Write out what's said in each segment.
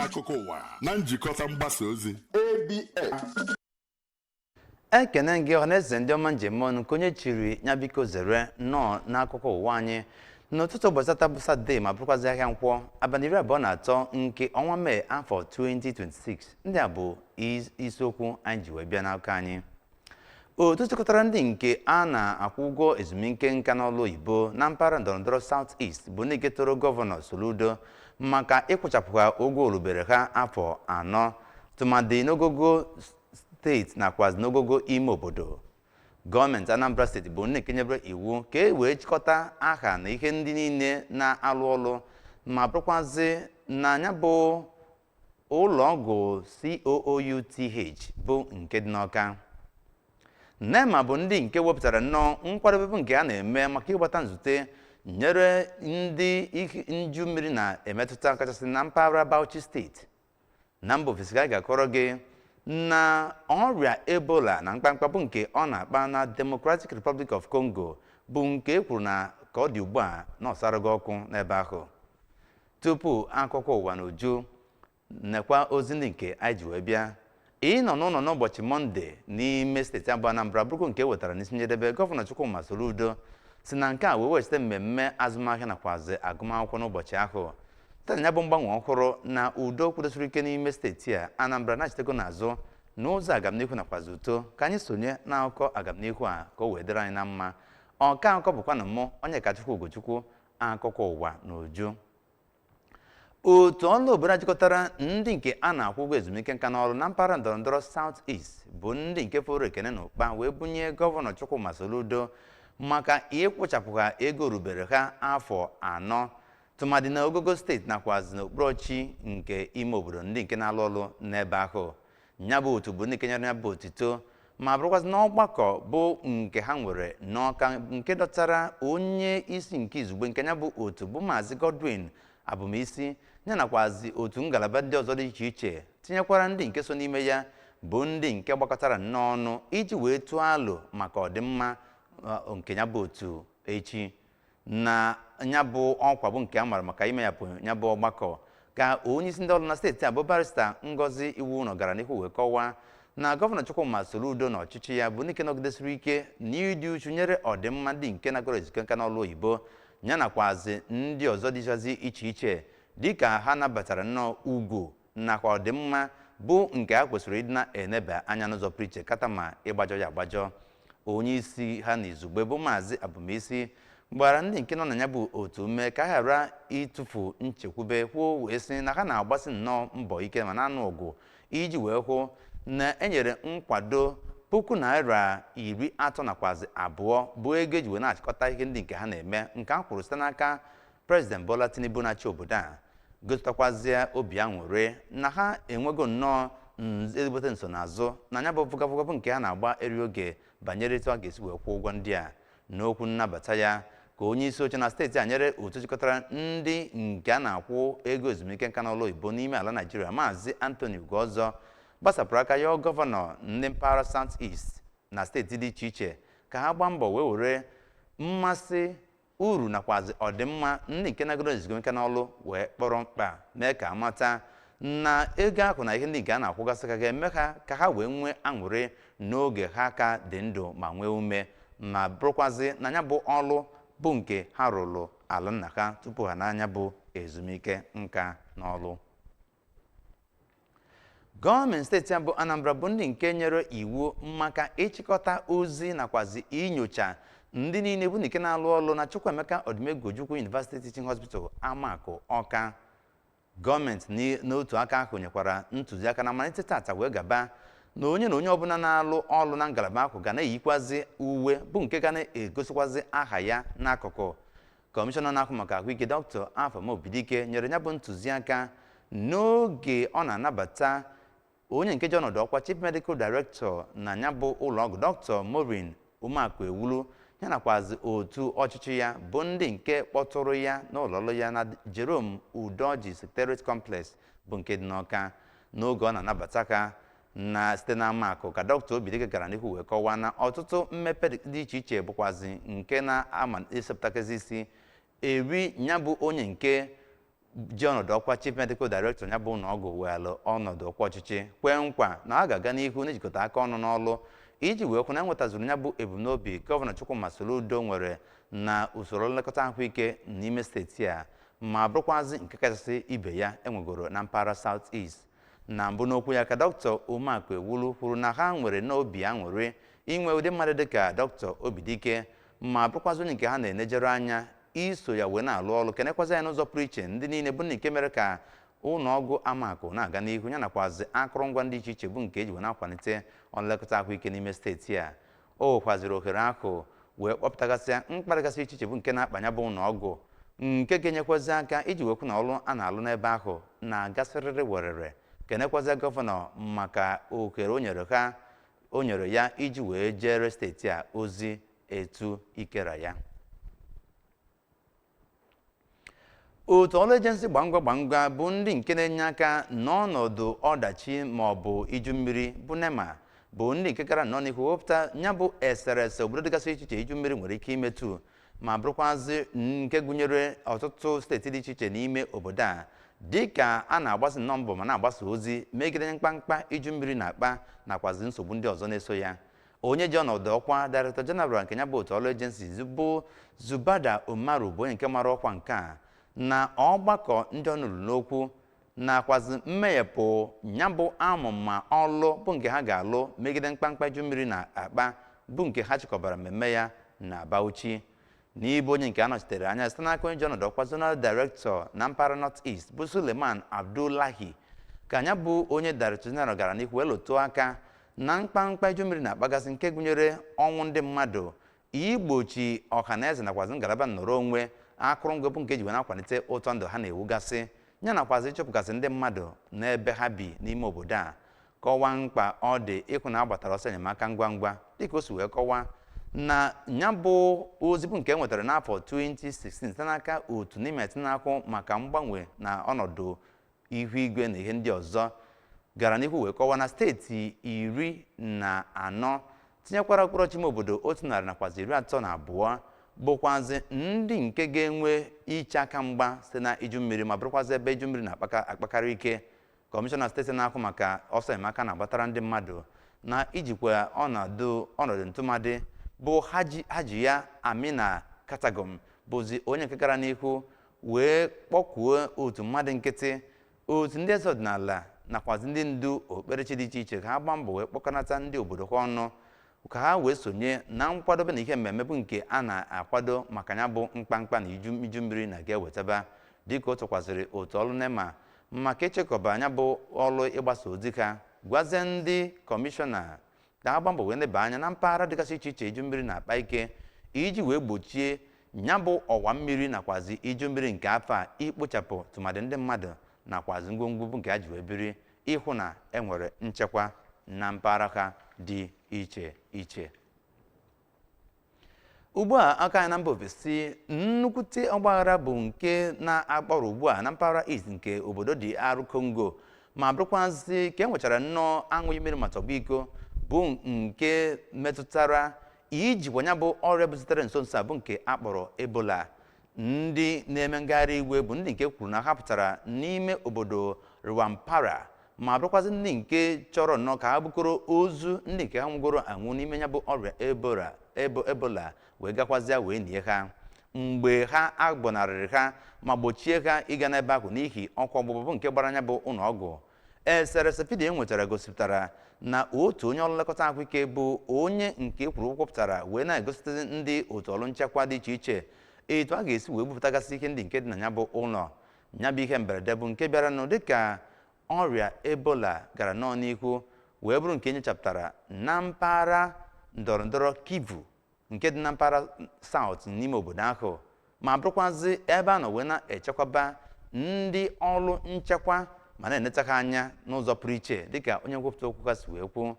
akụkọ ụwa na njikọta mgbasa ozi ABS. Ekene gị ọhaneze ndị ọma njem ọnụ nke onye chiri ya biko zere nọ n'akụkọ ụwa anyị n'ụtụtụ ụbọchị taa bụ Satọde ma bụrụkwazị ahịa nkwọ abalị 23 nke ọnwa Mee afọ 2026. Ndị a bụ isiokwu anyị ji wee bịa n'aka anyị. Otu chịkọtara ndị nke a na-akwụ ụgwọ ezumike nka n'ọlụ oyibo na mpaghara ndọrọndọrọ South East bụ ndị ketoro gọvanọ Soludo maka ịkwụchapụ ha ụgwọ orubere ha afọ 4 tụmadị n'ogogo steeti nakwazi n'ogogo ime obodo. Gọọmenti Anambra steeti bụ ndị kenyebere iwu ka e wee chịkọta aha na ihe ndị niile na-alụ ọlụ ma bụrụkwazị na ya bụ ụlọọgwụ COOUTH bụ nke dị n'Awka. NEMA bụ ndị nke wepụtara nnọọ nkwadobe nke a na-eme maka ịgbata nzute nyere ndị nju mmiri na-emetụta kachasị na mpaghara Bauchi steeti. Na mba ofesi ka anyị ga-akọrọ gị na ọrịa Ebola na mkpamkpa bụ nke ọ na-akpa na Democratic Republic of Congo bụ nke e kwuru na ka ọ dị ugbu a n'ọsarago ọkụ n'ebe ahụ. Tupu akụkọ ụwa n'uju nekwa ozi ndị nke anyị ji wee bịa. Ị nọ n'ụlọ n'ụbọchị Mọnde n'ime steeti abụọ Anambra bụrụkwa nke wetara n'isi njedebe gọvanọ Chukwuma Soludo si na nke a wee wechite mmemme azụmahịa nakwazi agụmakwụkwọ n'ụbọchị ahụ. Taa ya bụ mgbanwe ọhụrụ na udo kwudosiri ike n'ime steeti a Anambra na-achitego n'azụ n'ụzọ agamnihu nakwazi uto ka anyị sonye n'akụkọ agamnihu a ka o wee dịrị anyị na mma. Ọka akụkọ bụkwa na mụ Onyekachukwu Ugochukwu akụkọ ụwa n'uju. Otu ọrụ obodo jikọtara ndị nke a na-akwụ ụgwọ ezumike nka n'ọrụ na mpaghara ndọrọndọrọ South East bụ ndị nke fọrọ ekene na ụkpa wee bunye gọvanọ Chukwuma Soludo maka ịkwụchapụ ha ego rubere ha afọ 4 tụmadị na ogogo steeti nakwazi n'okpuru nke ime obodo ndị nke na-alụ ọlụ n'ebe ahụ. Ya bụ otu bụ ndị kenyere ya bụ otito ma bụrụkwazị n'ọgbakọ bụ nke ha nwere n'Awka nke dọtara onye isi nke izugbe nke ya bụ otu bụ Maazị Godwin Abumisi ya nakwazi otu ngalaba ndị ọzọ dị iche iche tinyekwara ndị nke so n'ime ya bụ ndị nke gbakọtara nnọọ ọnụ iji wee tụọ alo maka ọdịmma nke ya bụ otu echi. Na ya bụ ọkwa bụ nke a mara maka ime ya bụ ya bụ ọgbakọ ka onye isi ndị ọrụ na steeti a bụ Barrister Ngozi Iwuno gara n'ihu wee kọwaa na gọvanọ Chukwuma Soludo na ọchịchị ya bụ nke nọgidesiri ike n'ịdị uchu nyere ọdịmma ndị nke nagoro ezumike nka n'ọlụ oyibo ya nakwazi ndị ọzọ dịchazi iche iche dịka ha nabatara nnọọ ugwu nakwa ọdịmma bụ nke ha kwesịrị ịdị na-eneba anya n'ụzọ pụrụ iche kata ma ịgbajọ ya agbajọ. Onye isi ha n'izugbe bụ Maazị Abumisi gbara ndị nke nọ na ya bụ otu ume ka ha ghara ịtụfu nchekwube kwuo wee sị na ha na-agbasi nnọọ mbọ ike ma na-anụ ọgụ iji wee hụ na enyere nkwado $32,000 bụ ego eji wee na-achịkọta ihe ndị nke ha na-eme nke a kwuru site n'aka President Bola Tinubu na-achị obodo a gosipụtakwazie obi aṅụrị na ha enwego nnọọ ezigbote nsonaazụ na ya bụ vụgavụgavụ nke ha na-agba eri oge banyere etu a ga-esi wee kwụọ ụgwọ ndị a. N'okwu nnabata ya ka onye isi oche na steeti a nyere otu jikọtara ndị nke a na-akwụ ego ezumike nka n'ọlụ oyibo n'ime ala Naịjirịa Maazị Anthony Ugozo gbasapụrụ aka ya gọvanọ ndị mpaghara South East na steeti dị iche iche ka ha gbaa mbọ wee were mmasị uru nakwazi ọdịmma ndị nke nagoro ezumike nka n'ọlụ wee kpọrọ mkpa mee ka amata na ego ahụ na ihe ndị nke a na-akwụgasị ka ga-eme ha ka ha wee nwee aṅụrị n'oge ha ka dị ndụ ma nwee ume ma bụrụkwazị na ya bụ ọlụ bụ nke ha rụrụ ala nna ha tupu ha n'anya bụ ezumike nka n'ọlụ. Gọọmenti steeti a bụ Anambra bụ ndị nke nyere iwu maka ịchịkọta ozi nakwazi inyocha ndị niile bụ nke na-alụ ọlụ na Chukwuemeka Odumegwu Ojukwu University Teaching Hospital Amakụ Awka. Gọọmenti n'otu aka ahụ nyekwara ntụziaka na malite tata wee gaba na onye ọbụla na-alụ ọlụ na ngalaba ahụ ga na-eyikwazi uwe bụ nke ga na-egosikwazi aha ya n'akụkụ. Kọmishọna na-ahụ maka ahụike Dr. Afam Obidike nyere ya bụ ntụziaka n'oge ọ na-anabata onye nke ji ọnọdụ ọkwa Chief Medical Director na ya bụ ụlọọgwụ Dr. Maureen Umeakụ Ewulu ya nakwazi otu ọchịchị ya bụ ndị nke kpọtụrụ ya n'ụlọọrụ ya na Jerome Udoji Secretariat Complex bụ nke dị n'Awka. N'oge ọ na-anabata ka na site na Amakụ ka Dr. Obidike gara n'ihu wee kọwaa na ọtụtụ mmepe dị iche iche bụkwazi nke na-ama esepụtakezi isi eri ya bụ onye nke ji ọnọdụ ọkwa chief medical director ya bụ ụlọọgwụ weelụ ọnọdụ ọkwa ọchịchị kwee nkwa na a ga-aga n'ihu n'ijikọta aka ọnụ n'ọlụ iji wee hụ na enwetazuru ya bụ ebumnobi gọvanọ Chukwuma Soludo nwere na usoro nlekọta ahụike n'ime steeti a ma bụrụkwazị nke kachasị ibe ya enwegoro na mpaghara South East. Na mbụ n'okwu ya ka Dr. Umakwe Wulu kwuru na ha nwere n'obi aṅụrị inwe ụdị mmadụ dịka Dr. Obidike ma bụrụkwazị onye nke ha na-enejere anya iso ya wee na-alụ ọrụ kenekwazi ya n'ụzọ pụrụ iche ndị niile bụ nke mere ka ụlọọgwụ Amakụ na-aga n'ihu ya nakwazi akụrụngwa ndị iche iche bụ nke eji wee na-akwalite nlekọta ahụike n'ime steeti a. O kwaziri ohere ahụ wee kpọpụtagasịa mkparịgasị iche iche bụ nke na-akpanya bụ ụlọọgwụ nke ga-enyekwazi aka iji wekwu na ọrụ a na-alụ n'ebe ahụ na-agasịrịrị werere kenekwazi gọvanọ maka ohere o nyere ya iji wee jere steeti a ozi etu ikera ya. Otu ọrụ ejensi gbangwa bụ ndị nke na-enye aka n'ọnọdụ ọdachi maọbụ iju mmiri bụ NEMA bụ ndị nke gara nọ n'ihu wepụta ya bụ eserese obodo dịgasị iche iche iju mmiri nwere ike imetụ ma bụrụkwazị nke gụnyere ọtụtụ steeti dị iche iche n'ime obodo a dịka a na-agbasa nnọọ mbọ ma na-agbasa ozi megide mkpamkpa iju mmiri na-akpa nakwazi nsogbu ndị ọzọ na-eso ya. Onye ji ọnọdụ ọkwa Director General nke ya bụ otu ọrụ ejensi bụ Zubada Umaru bụ onye nke mara ọkwa nke a na ọgbakọ ndị ọnụrụ n'okwu nakwazi mmeghepụ ya bụ amụma ọlụ bụ nke ha ga-alụ megide mkpamkpa iju mmiri na-akpa bụ nke ha chịkọbara mmemme ya na Bauchi. N'ibe onye nke anọchitere anya site n'aka onye ji ọnọdụ ọkwa Zonal Director na mpaghara North East bụ Suleiman Abdullahi ka ya bụ onye Director General gara n'ihu wee lụtụọ aka na mkpamkpa iju mmiri na-akpagasị nke gụnyere ọnwụ ndị mmadụ, igbochi ọhaneze nakwazi ngalaba nnọrọ onwe akụrụngwa bụ nke ji wee na-akwalite ụtọ ndụ ha na-ewugasị ya nakwazi ịchọpụgasị ndị mmadụ n'ebe ha bi n'ime obodo a. Kọwaa mkpa ọ dị ịhụ na agbatara ọsọ enyemaka ngwa ngwa dịka o si wee kọwaa na ya bụ ozi bụ nke enwetara n'afọ 2016 site n'aka otu n'ime etinyeakụ maka mgbanwe na ọnọdụ ihu igwe na ihe ndị ọzọ gara n'ihu wee kọwaa na steeti 14 tinyekwara okpuru ọchịchị obodo 100 nakwazi 32 bụkwazi ndị nke ga-enwe iche aka mgba site na iju mmiri ma bụrụkwazi ebe iju mmiri na-akpakarị ike. Kọmishọna steeti na-ahụ maka ọsọ enyemaka na-agbatara ndị mmadụ na ijikwa ọnọdụ ntụmadị bụ Hajiya Amina Katagom bụzi onye nke gara n'ihu wee kpọkuo otu mmadụ nkịtị, otu ndị eze ọdịnala nakwazi ndị ndu okpukperechi dị iche iche ka ha gbaa mbọ wee kpọkọnata ndị obodo ha ọnụ ka ha wee sonye na nkwadobe na ihe mmemme bụ nke a na-akwado maka ya bụ mkpamkpa na iju mmiri na ga-ewetaba dịka o tụkwasịrị otu ọrụ NEMA maka echekọba anya bụ ọrụ ịgbasa ozi ka gwazie ndị kọmishọna ka ha gbaa mbọ wee leba anya na mpaghara dịgasị iche iche iju mmiri na-akpa ike iji wee gbochie ya bụ ọwa mmiri nakwazi iju mmiri nke afọ a ikpochapụ tụmadị ndị mmadụ nakwazi ngwongwo bụ nke ha ji wee biri ịhụ na enwere nchekwa na mpaghara ha dị iche iche. Ugbu a aka anyị na mba ofesi nnukwute ọgbaghara bụ nke na-akpọrọ ugbu a na mpaghara East nke obodo DR Congo ma bụrụkwazị ka enwechara nnọọ aṅụghị mmiri ma tọgbọ iko bụ nke metụtara ijikwa ya bụ ọrịa buzitere nso nso a bụ nke akpọrọ Ebola. Ndị na-eme ngagharị iwe bụ ndị nke kwuru na ha pụtara n'ime obodo Rwampara ma bụrụkwazị ndị nke chọrọ nnọọ ka ha bukọrọ ozu ndị nke ha nwụgoro anwụ n'ime ya bụ ọrịa Ebola wee gakwazịa wee nie ha mgbe ha agbọnarịrị ha ma gbochie ha ịga n'ebe ahụ n'ihi ọkwa ọgbụgbọ bụ nke gbara anya bụ ụlọọgwụ. Eserese vidiyo enwetara gosipụtara na otu onye ọrụ nlekọta ahụike bụ onye nke kwuru kwupụtara wee na-egosite ndị otu ọrụ nchekwa dị iche iche etu a ga-esi wee bupụtagasị ihe ndị nke dị na ya bụ ụlọ. Ya bụ ihe mberede bụ nke bịara nụ dịka ọrịa Ebola gara nọọ n'ihu wee bụrụ nke nyochapụtara na mpaghara ndọrọndọrọ Kivu nke dị na mpaghara South n'ime obodo ahụ ma bụrụkwazị ebe a nọ wee na-echekwaba ndị ọrụ nchekwa ma na-eneta ha anya n'ụzọ pụrụ iche dịka onye nkwupụta okwu kasị wee kwuo.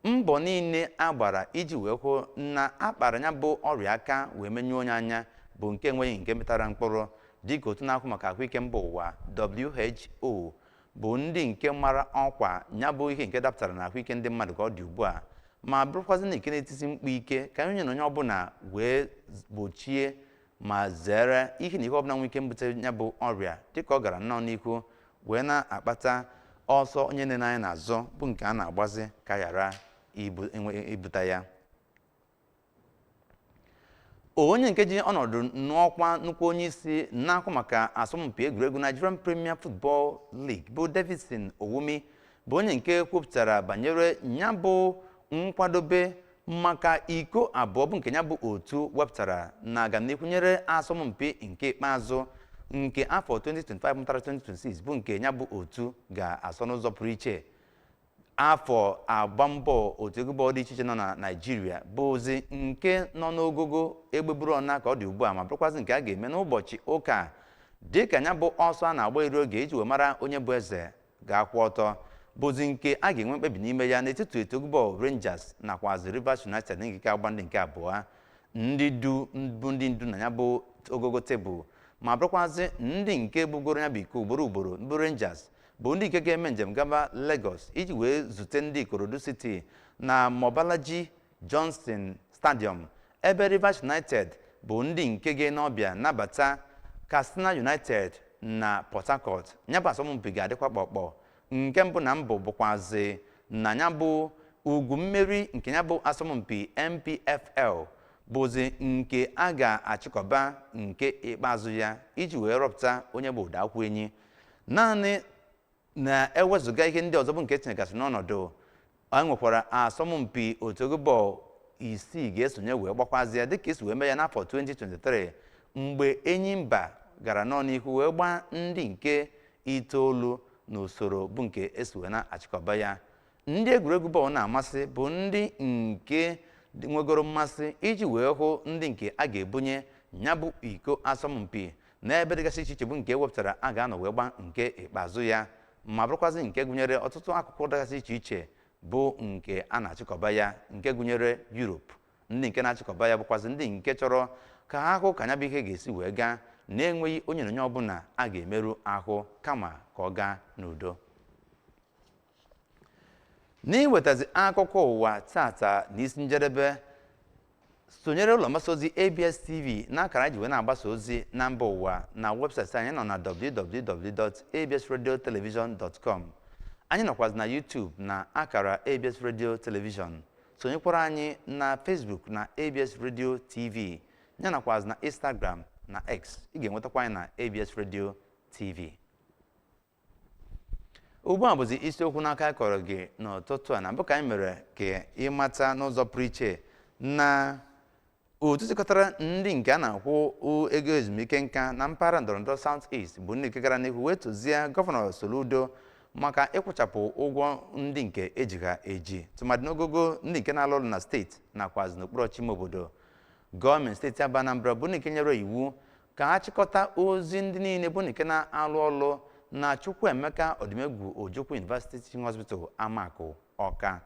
Mbọ niile a gbara iji wee hụ na akpara ya bụ ọrịa aka wee menyuo onye anya bụ nke enweghị nke metara mkpụrụ dịka otu na-ahụ maka ahụike mba ụwa WHO bụ ndị nke mara ọkwa ya bụ ihe nke dapụtara na ahụike ndị mmadụ ka ọ dị ugbu a ma bụrụkwazị na ike na-etisi mkpu ike ka onye na onye ọbụla wee gbochie ma zere ihe na ihe ọbụla nwere ike mbute ya bụ ọrịa dịka ọ gara nnọọ n'ihu wee na-akpata ọsọ onye nne anyị n'azụ bụ nke a na-agbazi ka ghara ibute ya. Onye nke ji ọnọdụ n'ọkwa nnukwu onye isi na-akwụ maka asọmpi egwuregwu Nigerian Premier Football League bụ Davidson Owumi bụ onye nke kwupụtara banyere ya bụ nkwadobe maka iko abụọ bụ nke ya bụ otu wepụtara na-aga n'ikwunyere asọmpi nke ikpeazụ nke afọ 2025 mụtara 2026 bụ nke ya bụ otu ga-asọ n'ụzọ pụrụ iche. Afọ agba mbọ otu egwu bọọlụ dị iche iche nọ na Naịjirịa bụ ozi nke nọ n'ogogo egbeburu ọna ka ọ dị ugbu a ma bụrụkwazị nke a ga-eme n'ụbọchị ụka dịka ya bụ ọsọ a na-agba iri oge iji wee mara onye bụ eze ga-akwụ ọtọ bụzi nke a ga-enwe mkpebi n'ime ya n'etiti otu egwu bọọlụ Rangers nakwazi Rivers United n'ikike agba ndị nke abụọ. Ndị ndu na ya bụ ogogo tebụl ma bụrụkwazị ndị nke bugoro ya bụ iko ugboro ugboro bụ Rangers bụ ndị nke ga-eme njem gaba Lagos iji wee zute ndị Ikorodu City na Mobalaji Johnson Stadium, ebe Rivers United bụ ndị nke ga-n'ọbịa nabata Katsina United na Port Harcourt. Ya bụ asọmpi ga-adịkwa kpọkpọ. Nke mbụ na mbụ bụkwazi na ya bụ ugwu mmeri nke ya bụ asọmpi MPFL bụzi nke a ga-achịkọba nke ikpeazụ ya iji wee rọpụta onye bụ ụdaakwụ enyi. Naanị na-ewezụga ihe ndị ọzọ bụ nke tinyegasị n'ọnọdụ a nwekwara asọmpi otu egwu bọọlụ isii ga-esonye wee gbakwazi ya dịka esi wee mee ya n'afọ 2023 mgbe Enyimba gara n'ihu wee gbaa ndị nke itoolu n'usoro bụ nke esi wee na-achịkọba ya. Ndị egwuregwu bọọlụ na-amasị bụ ndị nke nwegoro mmasị iji wee hụ ndị nke a ga-ebunye ya bụ iko asọmpi n'ebe dịgasị iche iche bụ nke ewepụtara a ga-anọ wee gbaa nke ikpeazụ ya ma bụrụkwazị nke gụnyere ọtụtụ akụkụ dịgasị iche iche bụ nke a na-achịkọba ya nke gụnyere Europe. Ndị nke na-achịkọba ya bụkwazị ndị nke chọrọ ka ha hụ ka ya bụ ihe ga-esi wee gaa na-enweghị onye na onye ọbụla a ga-emerụ ahụ kama ka ọ gaa n'udo. N'iwetazi akụkọ ụwa tata n'isi njedebe, sonyere ụlọ mgbasa ozi ABS TV n'akara ji wee na-agbasa ozi na mba ụwa na webụsaịtị anyị nọ na www.absradiotelevision.com. Anyị nọkwazi na YouTube na akara ABS Radio Television. Sonyekwara anyị na Facebook na ABS Radio TV, ya nakwazi na Instagram na X. Ị ga-enwetakwa anyị na ABS Radio TV. Ugbu a bụzi isiokwu n'aka akọrọ gị n'ụtụtụ a na mbụ ka anyị mere ka ịmata n'ụzọ pụrụ iche na otu sikọtara ndị nke a na-akwụ ego ezumike nka na mpaghara ndọrọndọrọ South East bụ ndị nke gara n'ihu wee tụzie Gọvanọ Soludo maka ịkwụchapụ ụgwọ ndị nke eji ha eji tụmadị n'ogogo ndị nke na-alụ ọrụ na steeti nakwazi n'okpuru ọchịchị ime obodo. Gọọmenti steeti Aba Anambra bụ ndị nke nyere iwu ka ha chịkọta ozi ndị niile bụ nke na-alụ ọrụ na Chukwuemeka Odimegwu Ojukwu University Teaching Hospital Amakụ Ọka.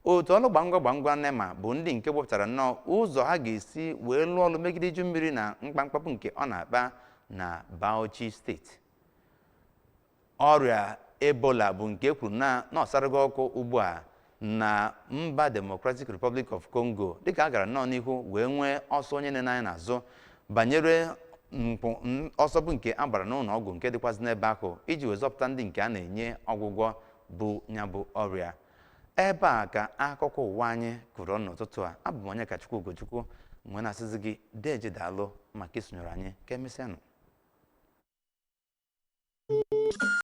Otu ọrụ gbangwa NEMA bụ ndị nke wepụtara nnọọ ụzọ ha ga-esi wee lụọ ọrụ megide iju mmiri na mkpamkpapụ nke ọ na-akpa na Bauchi steeti. Ọrịa Ebola bụ nke kwuru na ọsarago ọkụ ugbu a na mba Democratic Republic of Congo dịka a gara nnọọ n'ihu wee nwee ọsọ onye na-anya n'azụ banyere ọsọ bụ nke a gbara n'ụlọ ọgwụ nke dịkwazị n'ebe ahụ iji wee zọpụta ndị nke a na-enye ọgwụgwọ bụ ya bụ ọrịa. Ebe a ka akụkọ ụwa anyị kụrụ n'ụtụtụ a. Abụ m onye Kachukwu Ugochukwu nwee na-asịzi gị deje daalụ maka isonyere anyị ka emesịanụ.